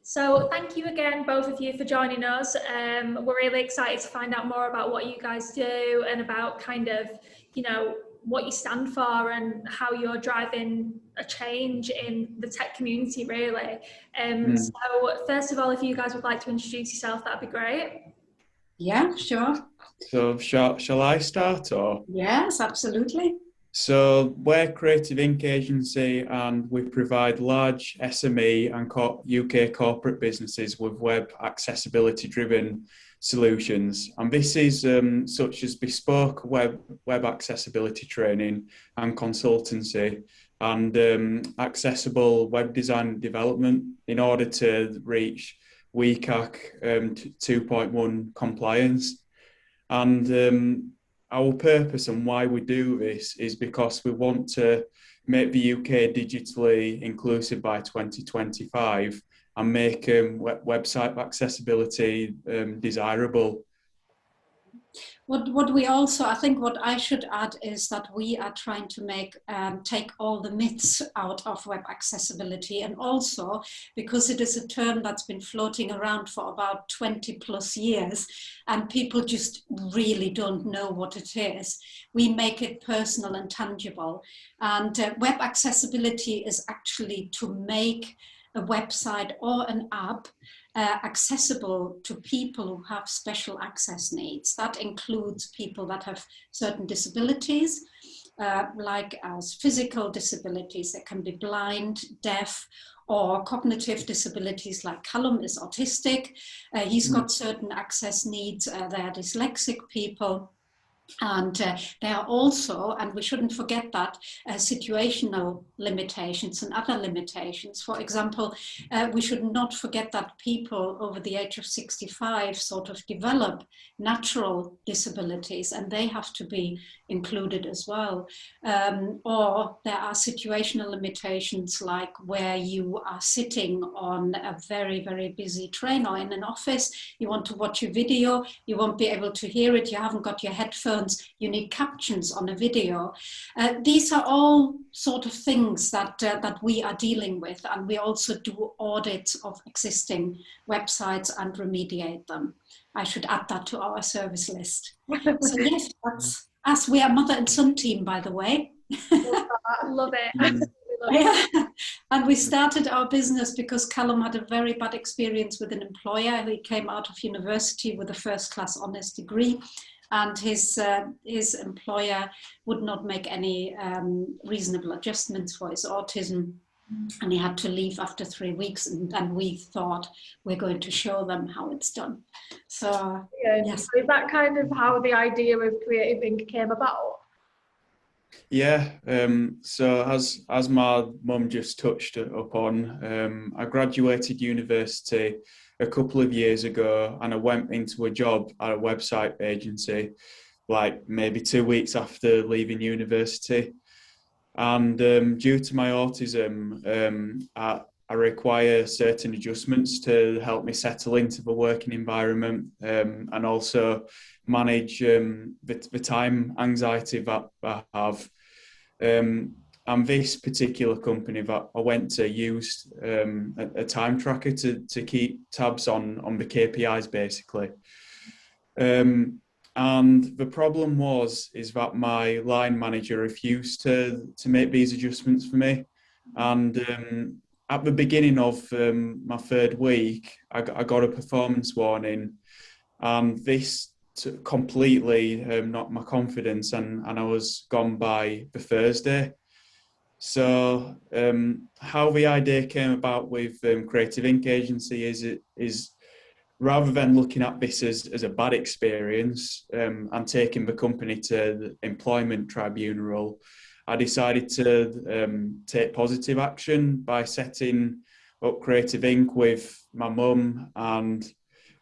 So thank you again, both of you, for joining us. We're really excited to find out more about what you guys do and about kind of, what you stand for and how you're driving a change in the tech community, really. So first of all, if you guys would like to introduce yourself, that'd be great. Yeah, sure. So shall I start or? Yes, absolutely. So we're Creative Ink Agency and we provide large SME and UK corporate businesses with web accessibility driven solutions. And this is such as bespoke web accessibility training and consultancy and accessible web design and development in order to reach WCAG 2.1 compliance. And our purpose and why we do this is because we want to make the UK digitally inclusive by 2025 and make website accessibility desirable. What we also, I think what I should add is that we are trying to take all the myths out of web accessibility, and also because it is a term that's been floating around for about 20 plus years and people just really don't know what it is. We make it personal and tangible, and web accessibility is actually to make a website or an app accessible to people who have special access needs. That includes people that have certain disabilities, like as physical disabilities. They can be blind, deaf, or cognitive disabilities, like Callum is autistic. He's got certain access needs. They are dyslexic people. And there are also, and we shouldn't forget that, situational limitations and other limitations. For example, we should not forget that people over the age of 65 sort of develop natural disabilities, and they have to be included as well. Or there are situational limitations, like where you are sitting on a very, very busy train or in an office, you want to watch a video, you won't be able to hear it, you haven't got your headphones, you need captions on a video. These are all sort of things that we are dealing with, and we also do audits of existing websites and remediate them. I should add that to our service list. So yes, that's us. We are mother and son team, by the way. Love it. Yeah. And we started our business because Callum had a very bad experience with an employer. He came out of university with a first-class honours degree, and his employer would not make any reasonable adjustments for his autism, and he had to leave after 3 weeks, and we thought, we're going to show them how it's done. So yes. Is that kind of how the idea of Creative Ink came about? Yeah, so as my mum just touched upon, I graduated university a couple of years ago, and I went into a job at a website agency like maybe 2 weeks after leaving university. And due to my autism, I require certain adjustments to help me settle into the working environment, and also manage the time anxiety that I have. And this particular company that I went to used a time tracker to keep tabs on the KPIs, basically. And the problem is that my line manager refused to make these adjustments for me. And at the beginning of my third week, I got a performance warning, and this completely knocked my confidence, and I was gone by the Thursday. So how the idea came about with Creative Ink Agency is rather than looking at this as a bad experience and taking the company to the employment tribunal, I decided to take positive action by setting up Creative Ink with my mum, and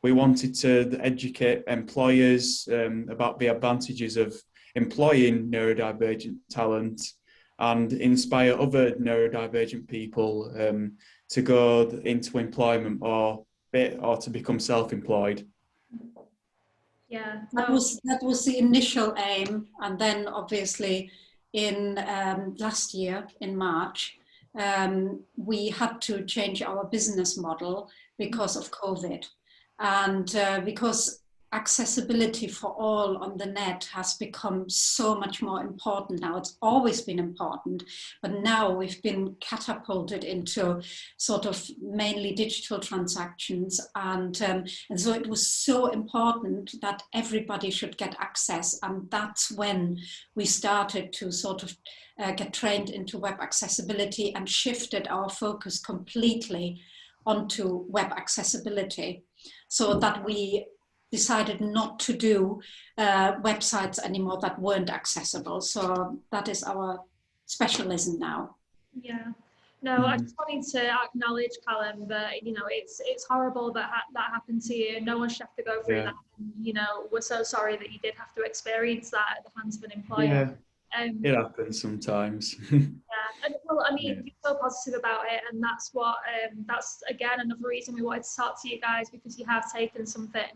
we wanted to educate employers about the advantages of employing neurodivergent talent and inspire other neurodivergent people to go into employment or to become self-employed. Yeah, that was the initial aim, and then obviously in last year in March we had to change our business model because of COVID. And because accessibility for all on the net has become so much more important now. It's always been important, but now we've been catapulted into sort of mainly digital transactions. And so it was so important that everybody should get access. And that's when we started to sort of get trained into web accessibility and shifted our focus completely onto web accessibility, so that we decided not to do websites anymore that weren't accessible. So that is our specialism now. Yeah. No, I just wanted to acknowledge, Callum, that, you know, it's horrible that that happened to you. No one should have to go through that. And, you know, we're so sorry that you did have to experience that at the hands of an employer. Yeah, it happens sometimes. Yeah, and well, I mean, you're so positive about it, and that's what that's again another reason we wanted to talk to you guys, because you have taken something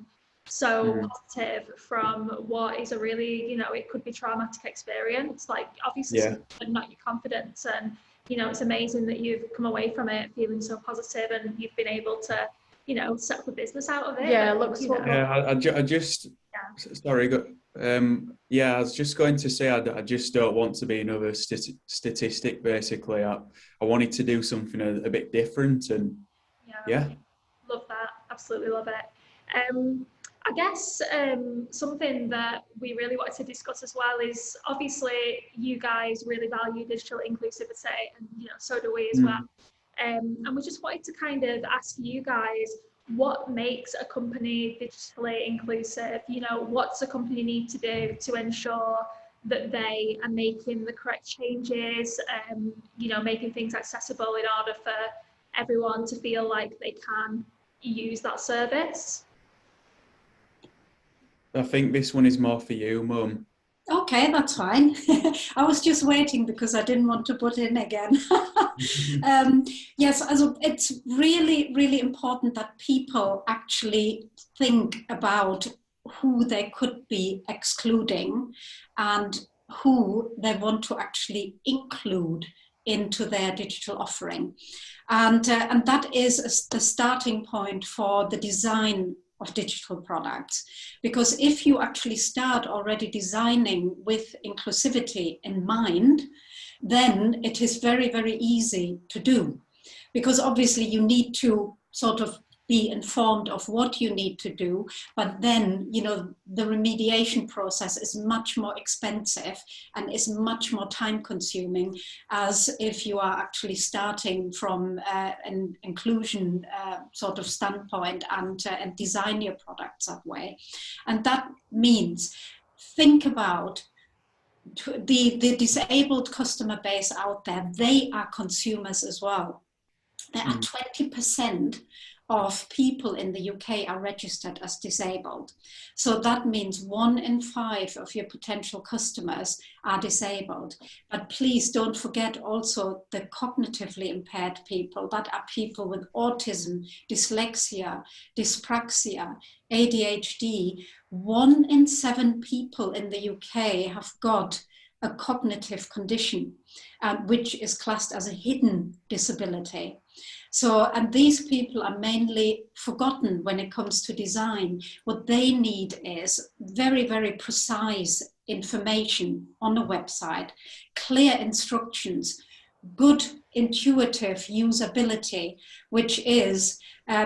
so positive from what is a really, you know, it could be traumatic experience, like obviously not your confidence, and you know, it's amazing that you've come away from it feeling so positive and you've been able to, you know, set up a business out of it. Yeah, looks what. Yeah, I just sorry. Yeah, I was just going to say I just don't want to be another statistic. Basically, I wanted to do something a bit different, and yeah, love that. Absolutely love it. I guess something that we really wanted to discuss as well is obviously you guys really value digital inclusivity, and you know, so do we as well. And we just wanted to kind of ask you guys, what makes a company digitally inclusive? You know, what's a company need to do to ensure that they are making the correct changes, you know, making things accessible in order for everyone to feel like they can use that service? I think this one is more for you, Mum. Okay, that's fine. I was just waiting because I didn't want to put in again. Yes, also it's really, really important that people actually think about who they could be excluding and who they want to actually include into their digital offering. And that is the starting point for the design of digital products, because if you actually start already designing with inclusivity in mind, then it is very, very easy to do, because obviously you need to sort of be informed of what you need to do, but then, you know, the remediation process is much more expensive and is much more time consuming, as if you are actually starting from an inclusion sort of standpoint and design your products that way. And that means think about the disabled customer base out there. They are consumers as well. There are 20% of people in the UK are registered as disabled. So that means 1 in 5 of your potential customers are disabled. But please don't forget also the cognitively impaired people. That are people with autism, dyslexia, dyspraxia, ADHD. 1 in 7 people in the UK have got a cognitive condition, which is classed as a hidden disability. So, and these people are mainly forgotten when it comes to design. What they need is very, very precise information on a website, clear instructions, good intuitive usability, which is,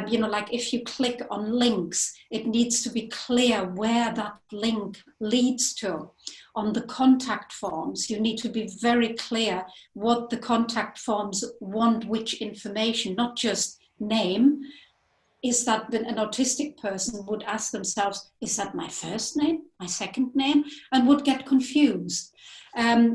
you know, like if you click on links, it needs to be clear where that link leads to. On the contact forms, you need to be very clear what the contact forms want, which information, not just name. Is that an autistic person would ask themselves, is that my first name, my second name, and would get confused.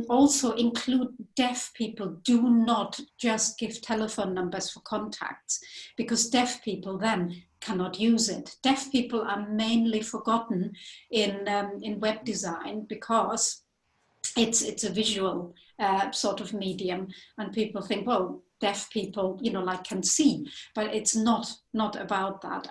Also include deaf people. Do not just give telephone numbers for contacts, because deaf people then cannot use it. Deaf people are mainly forgotten in web design because it's a visual sort of medium, and people think, well, deaf people, you know, like can see, but it's not about that.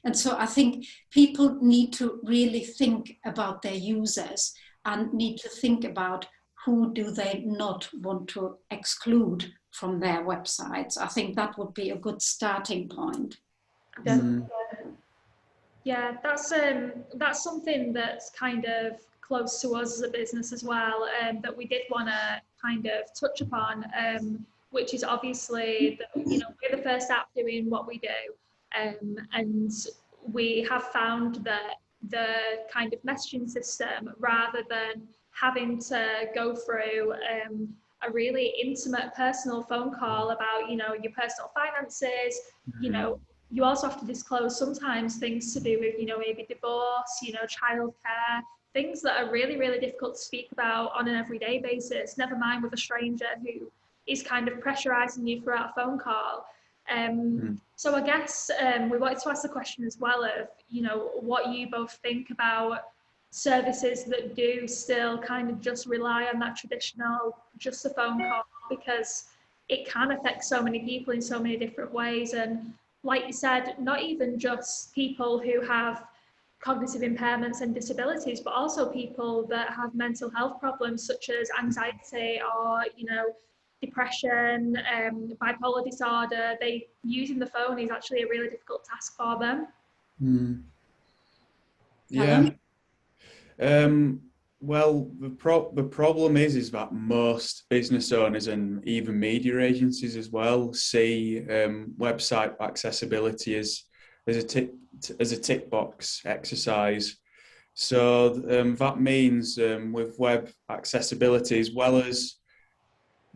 And so I think people need to really think about their users and need to think about who do they not want to exclude from their websites. I think that would be a good starting point. Mm. Yeah, that's something that's kind of close to us as a business as well, that we did want to kind of touch upon, which is obviously that, you know, we're the first app doing what we do, and we have found that the kind of messaging system, rather than having to go through a really intimate personal phone call about, you know, your personal finances, you know, you also have to disclose sometimes things to do with, you know, maybe divorce, you know, childcare, things that are really, really difficult to speak about on an everyday basis, never mind with a stranger who is kind of pressurizing you throughout a phone call. So I guess we wanted to ask the question as well of, you know, what you both think about services that do still kind of just rely on that traditional, just a phone call, because it can affect so many people in so many different ways. And like you said, not even just people who have cognitive impairments and disabilities, but also people that have mental health problems such as anxiety or, you know, depression, bipolar disorder. Using the phone is actually a really difficult task for them. Yeah. Well, the problem is that most business owners and even media agencies as well see website accessibility as a tick box exercise. So that means with web accessibility, as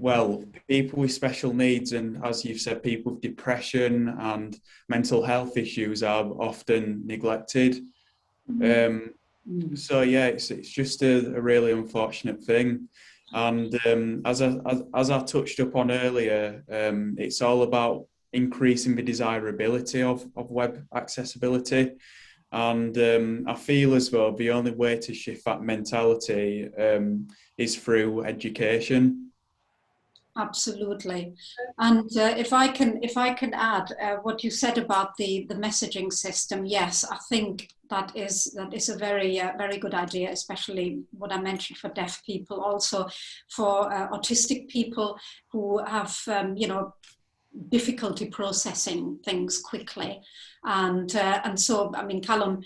well, people with special needs, and as you've said, people with depression and mental health issues are often neglected. So yeah, it's just a really unfortunate thing. And as I touched upon earlier, it's all about increasing the desirability of web accessibility. And I feel as though the only way to shift that mentality is through education. Absolutely. And if I can add what you said about the messaging system, yes, I think that is a very good idea, especially what I mentioned for deaf people, also for autistic people who have you know, difficulty processing things quickly, and so I mean, Callum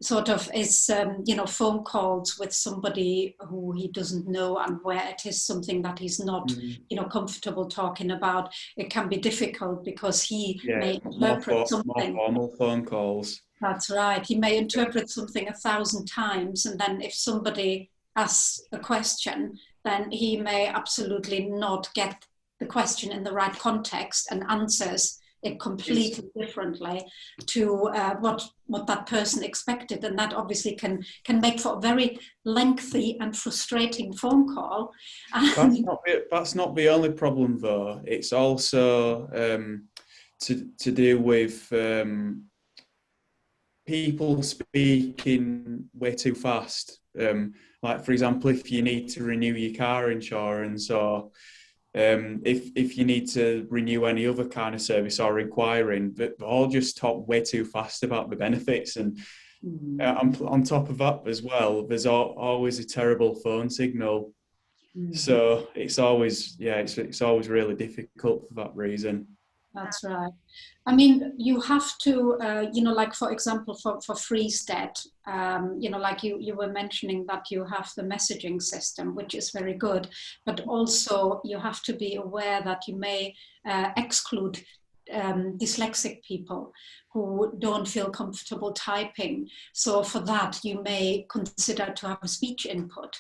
sort of is you know, phone calls with somebody who he doesn't know and where it is something that he's not you know, comfortable talking about. It can be difficult because he may interpret something. More formal phone calls. That's right. He may interpret something 1,000 times, and then if somebody asks a question, then he may absolutely not get the question in the right context and answers it completely differently to what that person expected, and that obviously can make for a very lengthy and frustrating phone call. That's not the only problem, though. It's also to do with people speaking way too fast. Like, for example, if you need to renew your car insurance, or if you need to renew any other kind of service or inquiring, they all just talk way too fast about the benefits. And on top of that as well, there's always a terrible phone signal. So it's always really difficult for that reason. That's right. I mean, you have to, you know, like, for example, for Freestead, you know, like you were mentioning that you have the messaging system, which is very good, but also you have to be aware that you may exclude dyslexic people who don't feel comfortable typing. So for that, you may consider to have a speech input.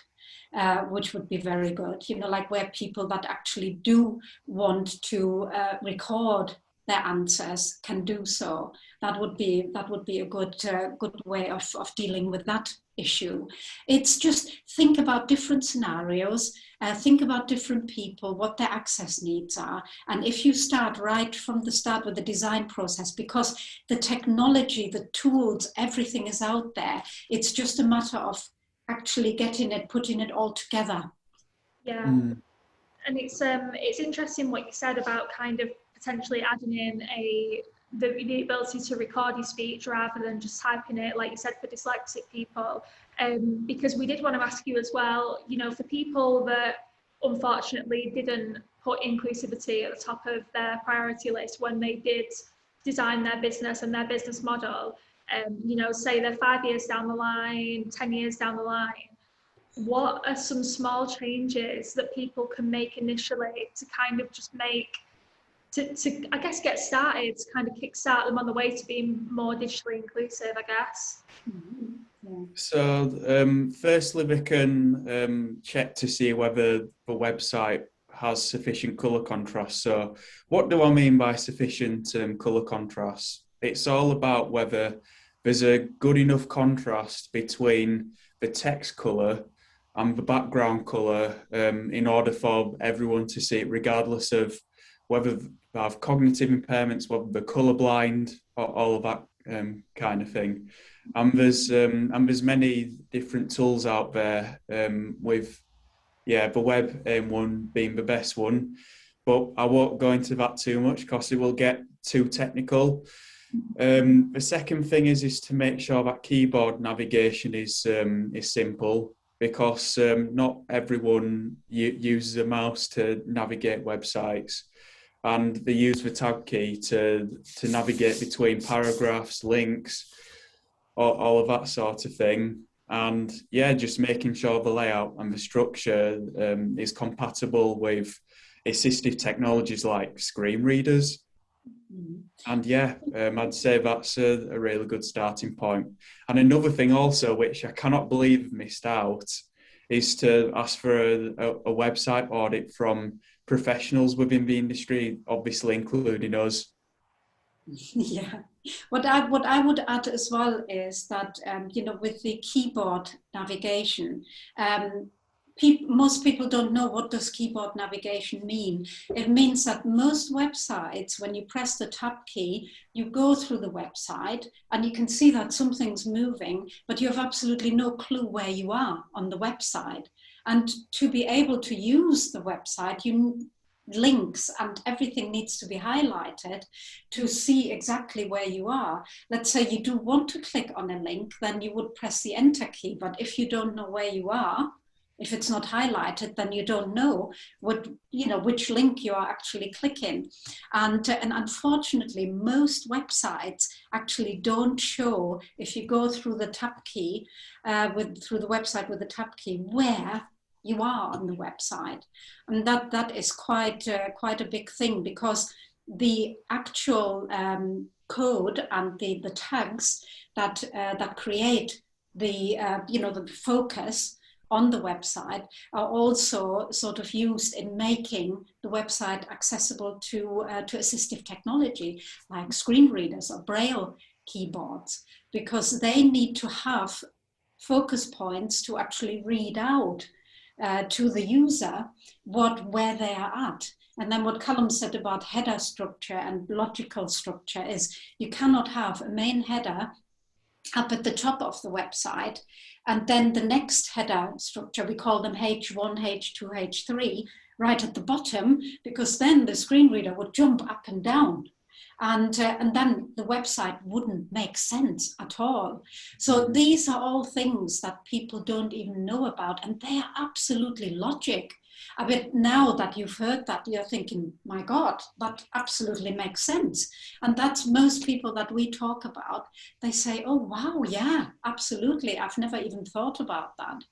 Which would be very good, you know, like where people that actually do want to record their answers can do so. That would be a good way of dealing with that issue. It's just think about different scenarios, think about different people, what their access needs are. And if you start right from the start with the design process, because the technology, the tools, everything is out there, it's just a matter of actually getting it, putting it all together. Yeah. And it's interesting what you said about kind of potentially adding in the ability to record your speech rather than just typing it, like you said, for dyslexic people. Because we did want to ask you as well, you know, for people that unfortunately didn't put inclusivity at the top of their priority list when they did design their business and their business model. You know, say they're 5 years down the line, 10 years down the line, what are some small changes that people can make initially to kind of just make, to I guess, get started, to kind of kickstart them on the way to being more digitally inclusive, I guess? Yeah. So firstly, we can check to see whether the website has sufficient colour contrast. So what do I mean by sufficient colour contrast? It's all about whether there's a good enough contrast between the text colour and the background colour in order for everyone to see it, regardless of whether they have cognitive impairments, whether they're colourblind, or all of that kind of thing. And there's many different tools out there with the web one being the best one, but I won't go into that too much because it will get too technical. The second thing is to make sure that keyboard navigation is simple, because not everyone uses a mouse to navigate websites, and they use the tab key to navigate between paragraphs, links, all of that sort of thing. And just making sure the layout and the structure is compatible with assistive technologies like screen readers. And I'd say that's a really good starting point. And another thing also, which I cannot believe missed out, is to ask for a website audit from professionals within the industry, obviously including us. Yeah, what I would add as well is that with the keyboard navigation, most people don't know what does keyboard navigation mean. It means that most websites, when you press the tab key, you go through the website and you can see that something's moving, but you have absolutely no clue where you are on the website. And to be able to use the website, links and everything needs to be highlighted to see exactly where you are. Let's say you do want to click on a link, then you would press the enter key. But if you don't know where you are, if it's not highlighted, then you don't know which link you are actually clicking. And unfortunately, most websites actually don't show, if you go through the tab key, through the website with the tab key, where you are on the website. And that is quite a big thing, because the actual code and the tags that create the focus on the website are also sort of used in making the website accessible to assistive technology like screen readers or braille keyboards, because they need to have focus points to actually read out to the user where they are at. And then what Callum said about header structure and logical structure is you cannot have a main header up at the top of the website and then the next header structure, we call them H1, H2, H3, right at the bottom, because then the screen reader would jump up and down. And then the website wouldn't make sense at all. So these are all things that people don't even know about, and they are absolutely logic. I bet now that you've heard that, you're thinking, my God, that absolutely makes sense. And that's most people that we talk about. They say, oh, wow, yeah, absolutely. I've never even thought about that.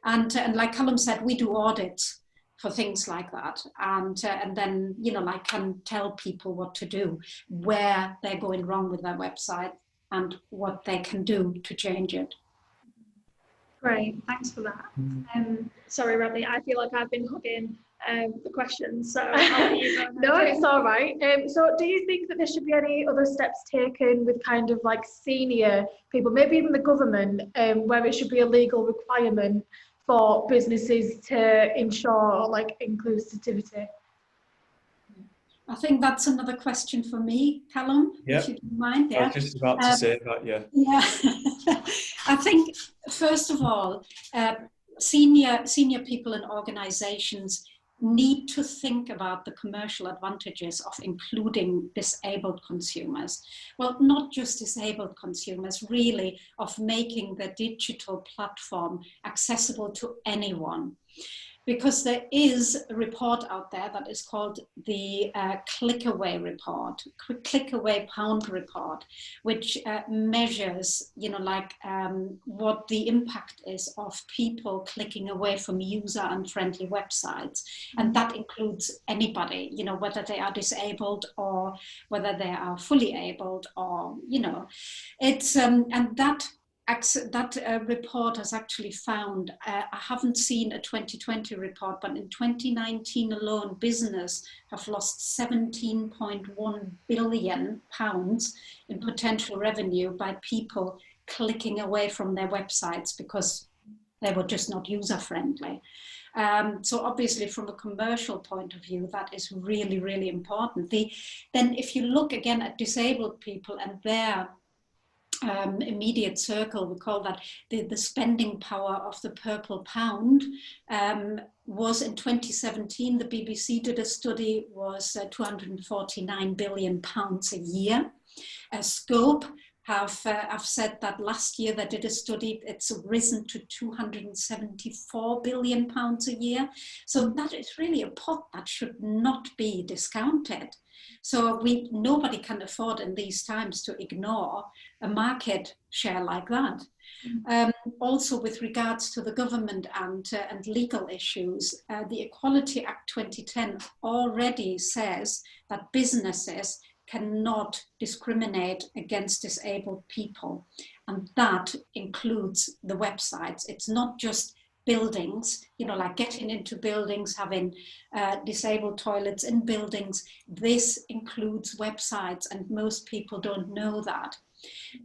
And like Callum said, we do audits for things like that. And then, can tell people what to do, where they're going wrong with their website and what they can do to change it. Great, thanks for that. Sorry, Radley, I feel like I've been hugging the questions, so I'll let you go ahead. No, it's all right. So do you think that there should be any other steps taken with kind of like senior people, maybe even the government, where it should be a legal requirement for businesses to ensure like inclusivity? I think that's another question for me, Callum, if you don't mind. I was just about to say that, yeah. I think, first of all, senior people in organizations need to think about the commercial advantages of including disabled consumers. Well, not just disabled consumers, really, of making the digital platform accessible to anyone. because there is a report out there that is called the Clickaway report, Clickaway Pound report, which measures, what the impact is of people clicking away from user-unfriendly websites. And that includes anybody, whether they are disabled or whether they are fully abled, or, it's, and that report has actually found, I haven't seen a 2020 report, but in 2019 alone, business have lost 17.1 billion pounds in potential revenue by people clicking away from their websites because they were just not user-friendly. So obviously from a commercial point of view, that is really, really important. Then if you look again at disabled people and their immediate circle, we call that the spending power of the purple pound, was in 2017, the BBC did a study, was 249 billion pounds a year. Scope have said that last year they did a study, it's risen to 274 billion pounds a year. So that is really a pot that should not be discounted. So nobody can afford in these times to ignore a market share like that. Also with regards to the government and legal issues, the Equality Act 2010 already says that businesses cannot discriminate against disabled people. And that includes the websites. It's not just buildings, like getting into buildings, having disabled toilets in buildings. This includes websites, and most people don't know that.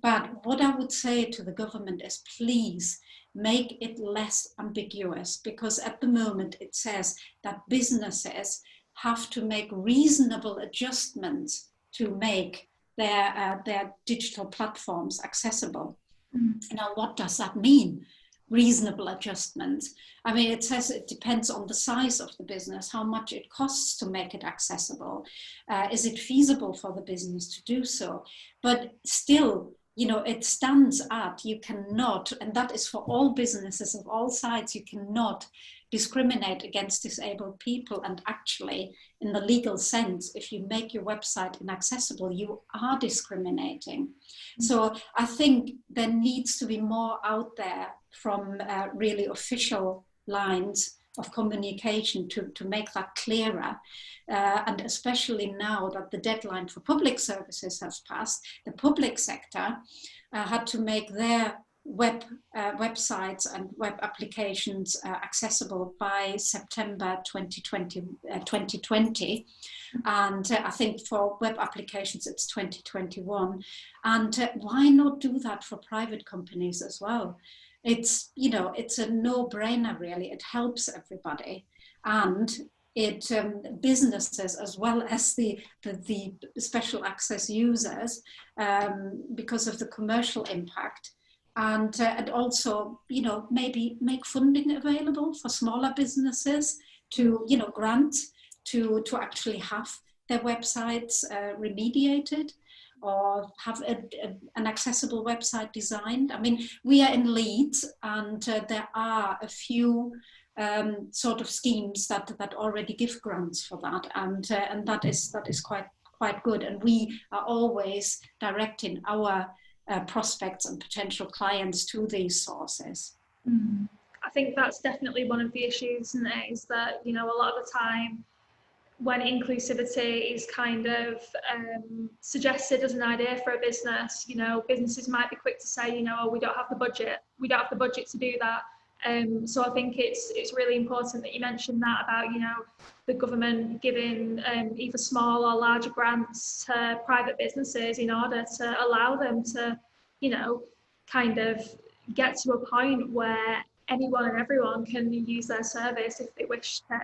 But what I would say to the government is, please make it less ambiguous, because at the moment it says that businesses have to make reasonable adjustments to make their digital platforms accessible. Now, what does that mean? Reasonable adjustments. I mean, it says it depends on the size of the business, how much it costs to make it accessible. Is it feasible for the business to do so? But still, it stands at, you cannot, and that is for all businesses of all sides, you cannot discriminate against disabled people. And actually, in the legal sense, if you make your website inaccessible, you are discriminating. So I think there needs to be more out there from really official lines of communication to make that clearer. And especially now that the deadline for public services has passed, the public sector had to make their websites and web applications accessible by September 2020. And I think for web applications, it's 2021. And why not do that for private companies as well? It's, it's a no-brainer, really. It helps everybody. And it businesses as well as the special access users, because of the commercial impact. And also, maybe make funding available for smaller businesses to, grant to actually have their websites remediated, or have an accessible website designed. I mean, we are in Leeds, and there are a few sort of schemes that already give grants for that, and that is quite good. And we are always directing our prospects and potential clients to these sources. I think that's definitely one of the issues, isn't it? Is that, a lot of the time when inclusivity is kind of suggested as an idea for a business, businesses might be quick to say, oh, we don't have the budget to do that. So I think it's really important that you mentioned that about, the government giving either small or larger grants to private businesses in order to allow them to, kind of get to a point where anyone and everyone can use their service if they wish to.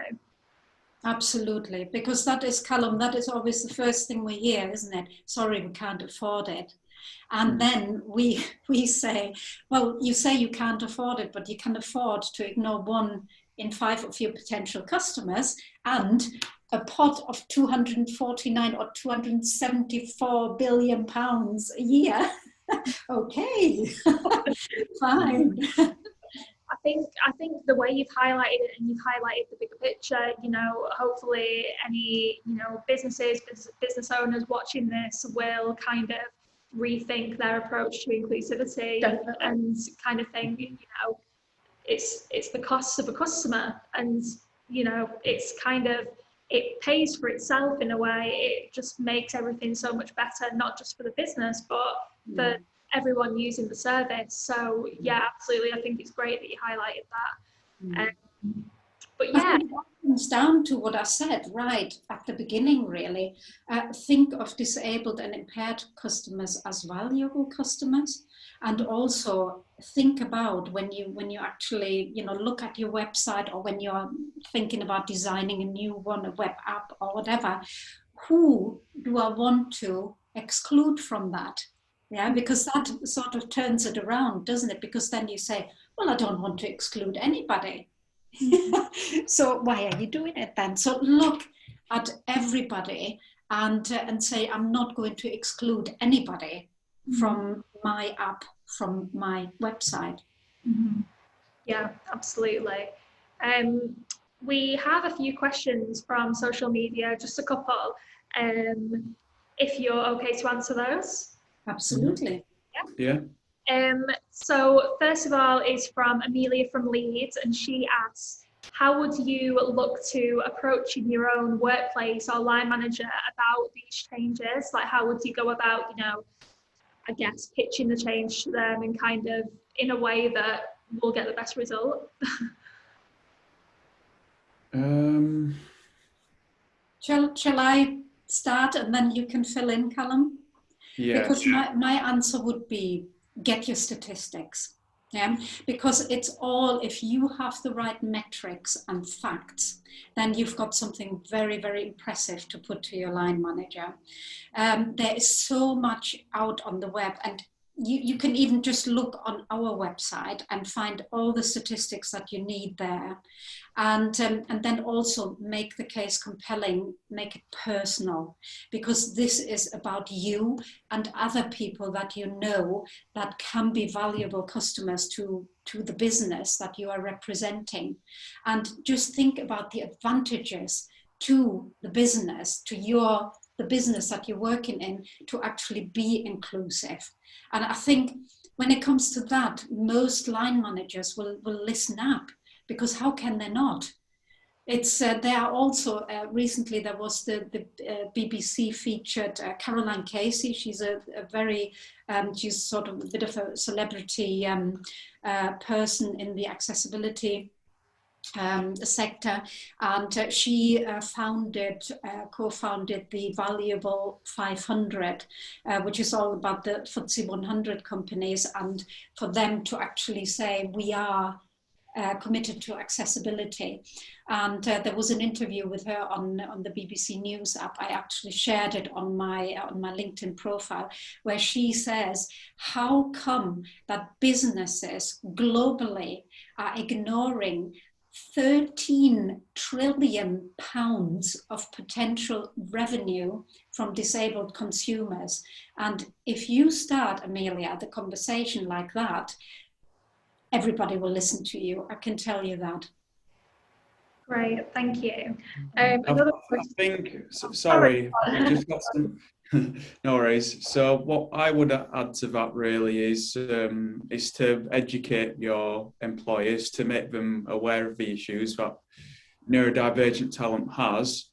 Absolutely, because that is, Callum, that is always the first thing we hear, isn't it? Sorry, we can't afford it. And then we say, well, you say you can't afford it, but you can afford to ignore 1 in 5 of your potential customers, and a pot of 249 or 274 billion pounds a year. Okay, fine. I think the way you've highlighted it, and you've highlighted the bigger picture, you know, hopefully any, you know, business owners watching this will kind of rethink their approach to inclusivity. Definitely. And kind of think, you know, it's the costs of a customer, and you know, it's kind of, it pays for itself in a way. It just makes everything so much better, not just for the business, but for everyone using the service. So yeah, absolutely. I think it's great that you highlighted that. But yeah, I think it comes down to what I said right at the beginning, really. Think of disabled and impaired customers as valuable customers, and also think about when you actually, you know, look at your website, or when you're thinking about designing a new one, a web app or whatever, who do I want to exclude from that? Yeah, because that sort of turns it around, doesn't it? Because then you say, well, I don't want to exclude anybody. So why are you doing it then? So look at everybody and say, I'm not going to exclude anybody from my app, from my website. Yeah, absolutely. We have a few questions from social media, just a couple. If you're okay to answer those. Absolutely. Yeah. So first of all is from Amelia from Leeds, and she asks, how would you look to approach in your own workplace or line manager about these changes? Like, how would you go about, you know, I guess, pitching the change to them and kind of in a way that will get the best result? Shall I start and then you can fill in, Callum? Yeah. Because my answer would be, get your statistics. Yeah, because it's all, if you have the right metrics and facts, then you've got something very, very impressive to put to your line manager. There is so much out on the web, and you can even just look on our website and find all the statistics that you need there. And then also make the case compelling, make it personal, because this is about you and other people that you know that can be valuable customers to the business that you are representing. And just think about the advantages to the business, to the business that you're working in, to actually be inclusive. And I think when it comes to that, most line managers will listen up, because how can they not? It's there are also recently there was the BBC featured Caroline Casey. She's a very she's sort of a bit of a celebrity person in the accessibility sector, and she co-founded the Valuable 500, which is all about the FTSE 100 companies, and for them to actually say we are committed to accessibility. And there was an interview with her on the BBC News app. I actually shared it on my LinkedIn profile, where she says, how come that businesses globally are ignoring 13 trillion pounds of potential revenue from disabled consumers? And if you start, Amelia, the conversation like that, everybody will listen to you. I can tell you that. Great, thank you. I think, sorry, I just got some, no worries. So what I would add to that really is to educate your employers, to make them aware of the issues that neurodivergent talent has.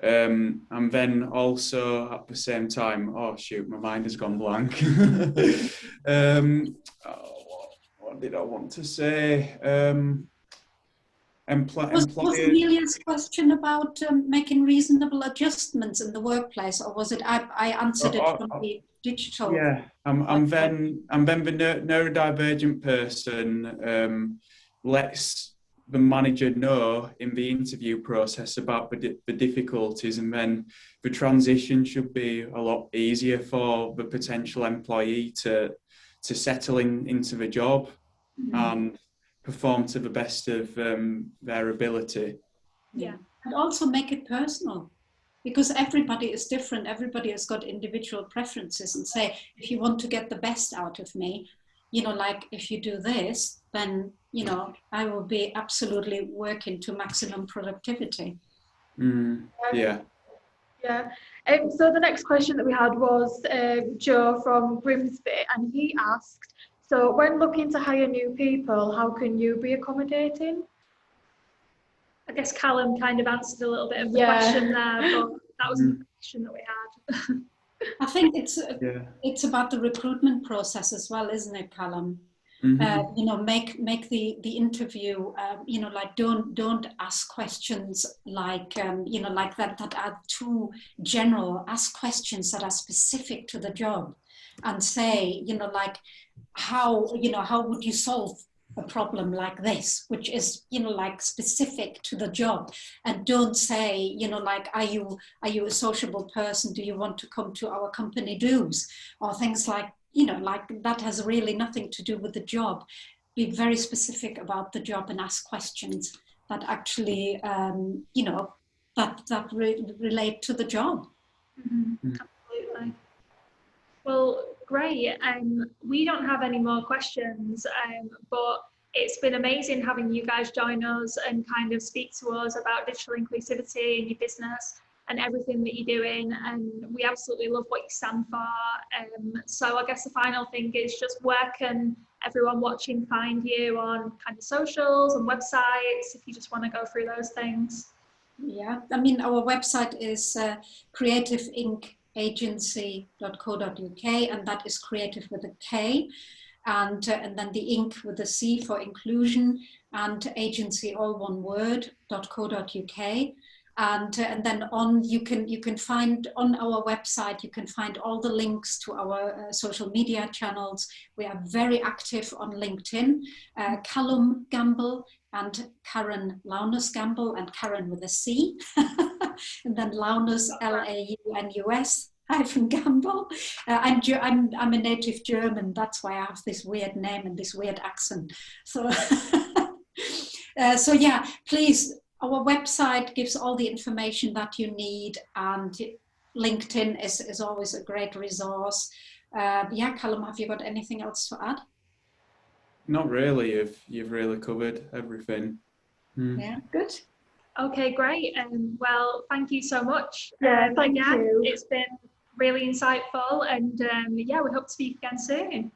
And then also at the same time, oh shoot, my mind has gone blank. What did I want to say? Was Amelia's question about making reasonable adjustments in the workplace, or was it? I answered it from the digital. Yeah, and then the neurodivergent person lets the manager know in the interview process about the difficulties, and then the transition should be a lot easier for the potential employee to settle into the job and perform to the best of their ability. Yeah, and also make it personal, because everybody is different. Everybody has got individual preferences, and say, if you want to get the best out of me, like if you do this, then, I will be absolutely working to maximum productivity. Yeah. Yeah. So the next question that we had was Joe from Grimsby, and he asked, so when looking to hire new people, how can you be accommodating? I guess Callum kind of answered a little bit of the Yeah. question there, but that was the question that we had. I think it's Yeah. it's about the recruitment process as well, isn't it, Callum? Make the interview, like don't ask questions like, like that are too general. Ask questions that are specific to the job, and say, like, how would you solve a problem like this, which is, like like to the job. And don't say, like, are you a sociable person? Do you want to come to our company dues? Or things like, like that has really nothing to do with the job. Be very specific about the job and ask questions that actually, that relate to the job. Absolutely. Well, great. We don't have any more questions, but it's been amazing having you guys join us and kind of speak to us about digital inclusivity in your business and everything that you're doing. And we absolutely love what you stand for. So I guess the final thing is just where can everyone watching find you on kind of socials and websites, if you just want to go through those things? Yeah, I mean, our website is creativeincagency.co.uk, and that is creative with a K, and then the Inc with a C for inclusion, and agency all one word .co.uk. And then you can find on our website, you can find all the links to our social media channels. We are very active on LinkedIn. Callum Gamble and Karen Launus Gamble, and Karen with a C, and then Launus, Launus -Gamble. I'm a native German, that's why I have this weird name and this weird accent. So, so yeah, please. Our website gives all the information that you need, and LinkedIn is always a great resource. Yeah, Callum, have you got anything else to add? Not really. You've really covered everything. Yeah, good. Okay, great. Well, thank you so much. Yeah, thank you. It's been really insightful, and yeah, we hope to speak again soon.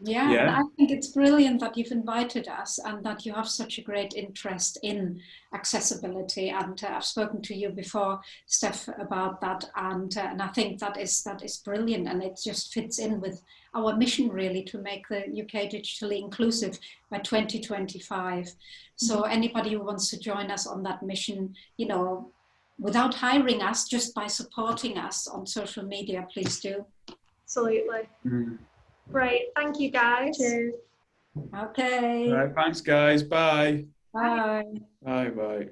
Yeah, and I think it's brilliant that you've invited us and that you have such a great interest in accessibility. And I've spoken to you before, Steph, about that, and I think that is brilliant, and it just fits in with our mission really to make the UK digitally inclusive by 2025. So anybody who wants to join us on that mission, without hiring us, just by supporting us on social media, please do. Absolutely. Great. Thank you, guys. Cheers. Okay. All right. Thanks, guys. Bye. Bye. Bye. Bye.